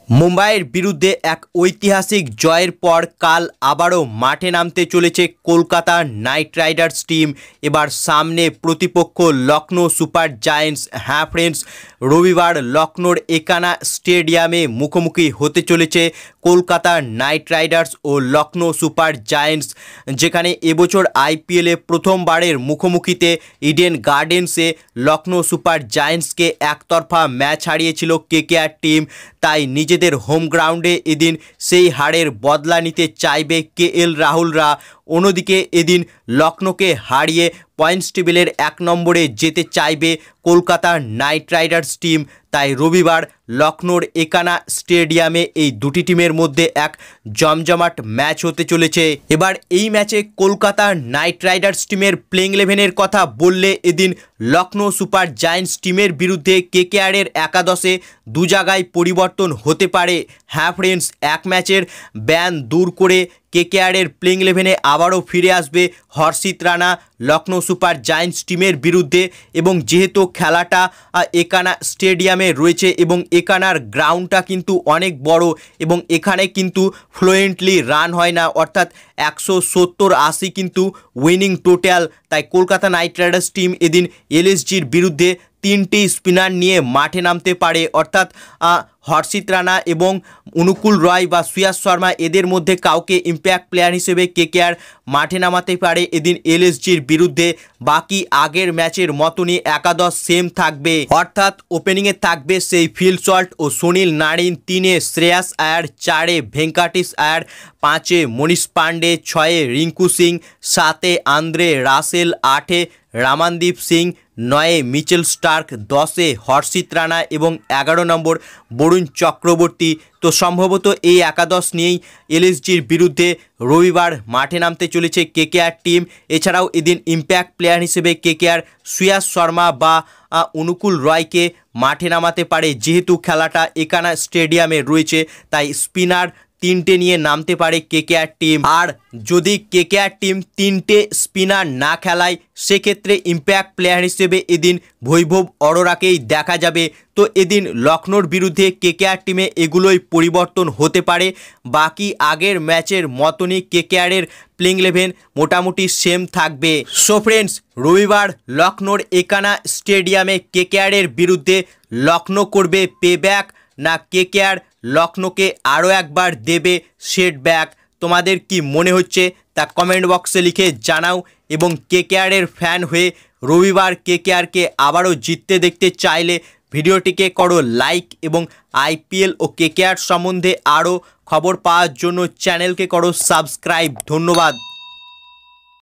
মুম্বাইয়ের বিরুদ্ধে এক ঐতিহাসিক জয়ের পর কাল আবারও মাঠে নামতে চলেছে কলকাতা নাইট রাইডার্স টিম। এবার সামনে প্রতিপক্ষ লখনৌ সুপার জায়েন্টস। হ্যাঁ ফ্রেন্ডস, রবিবার লখনৌর একানা স্টেডিয়ামে মুখোমুখি হতে চলেছে কলকাতা নাইট রাইডার্স ও লখনৌ সুপার জায়েন্টস, যেখানে এবছর আইপিএলে প্রথমবারের মুখোমুখিতে ইডেন গার্ডেন্সে লখনৌ সুপার জায়েন্টসকে একতরফা ম্যাচ হারিয়েছিল কেকেআর টিম। তাই নিজেদের হোম গ্রাউন্ডে এদিন সেই হারের বদলা নিতে চাইবে কেএল রাহুলরা। অন্যদিকে এদিন লখনৌকে হারিয়ে পয়েন্টস টেবিলের 1 নম্বরে যেতে চাইবে কলকাতা নাইট রাইডার্স টিম। তাই রবিবার লখনৌর একানা স্টেডিয়ামে এই দুটি টিমের মধ্যে এক জমজমাট ম্যাচ হতে চলেছে। এবার এই ম্যাচে কলকাতা নাইট রাইডার্স টিমের প্লেইং 11-এর কথা বললে এদিন লখনৌ সুপার জায়েন্টস টিমের বিরুদ্ধে কেকেআরের একাদশে দু জায়গায় পরিবর্তন হতে পারে। হ্যাঁ ফ্রেন্ডস, এক ম্যাচের ব্যান দূর করে কেকেআরের প্লেইং 11-এ আবারও ফিরে আসবে হর্ষিত রানা লখনৌ সুপার জায়েন্টস টিমের বিরুদ্ধে। এবং যেহেতু খেলাটা একানা স্টেডিয়ামে রয়েছে এবং একানার গ্রাউন্ডটা কিন্তু অনেক বড় এবং এখানে কিন্তু ফ্লুয়েন্টলি রান হয় না, অর্থাৎ 170-80 কিন্তু উইনিং টোটাল। তাই কলকাতা নাইট রাইডার্স টিম এদিন এলএসজির বিরুদ্ধে 3টি স্পিনার নিয়ে মাঠে নামতে পারে, অর্থাৎ হর্ষিত রানা এবং অনুকূল রয় বা শ্রেয়াস শর্মা এদের মধ্যে কাউকে ইম্প্যাক্ট প্লেয়ার হিসেবে কেকেআর মাঠে নামাতে পারে এদিন এলএসজির বিরুদ্ধে। বাকি আগের ম্যাচের মতনই একাদশ সেম থাকবে, অর্থাৎ ওপেনিংয়ে থাকবে সেই ফিল সল্ট ও সুনীল নারিন, 3-এ শ্রেয়াস আয়ার, 4-এ ভেঙ্কাটেশ আয়ার, 5-এ মনীষ পান্ডে, 6-এ রিঙ্কু সিং, 7-এ আন্দ্রে রাসেল, 8-এ রামানদীপ সিং, 9-এ মিচেল স্টার্ক, 10-এ হর্ষিত রানা এবং 11 নম্বর বরুণ চক্রবর্তী। তো সম্ভবত এই একাদশ নিয়েই এলএসজির বিরুদ্ধে রবিবার মাঠে নামতে চলেছে কেকেআর টিম। এছাড়াও এদিন ইম্প্যাক্ট প্লেয়ার হিসেবে কেকেআর শ্রেয়াস শর্মা বা অনুকূল রয়কে মাঠে নামাতে পারে। যেহেতু খেলাটা একানা স্টেডিয়ামে রয়েছে তাই স্পিনার 3টে নিয়ে নামতে পারে কেকেআর টিম। আর যদি কেকেআর টিম 3টে স্পিনার না খেলায় সেক্ষেত্রে ইম্প্যাক্ট প্লেয়ার হিসেবে এদিন বৈভব অরোরাকেই দেখা যাবে। তো এদিন লখনৌর বিরুদ্ধে কেকেআর টিমে এগুলোই পরিবর্তন হতে পারে। বাকি আগের ম্যাচের মতনই কেকেআরের প্লেইং 11 মোটামুটি সেম থাকবে। সো ফ্রেন্ডস, রবিবার লখনৌর একানা স্টেডিয়ামে কেকেআরের বিরুদ্ধে লখনৌ করবে পেব্যাক, না কেকেআর লখনৌকে আরও একবার দেবে সেটব্যাক? তোমাদের কি মনে হচ্ছে তা কমেন্ট বক্সে লিখে জানাও। এবং কেকেআরের ফ্যান হয়ে রবিবার কেকেআরকে আবারও জিততে দেখতে চাইলে ভিডিওটিকে করো লাইক এবং আইপিএল ও কেকেআর সম্বন্ধে আরও খবর পাওয়ার জন্য চ্যানেলকে করো সাবস্ক্রাইব। ধন্যবাদ।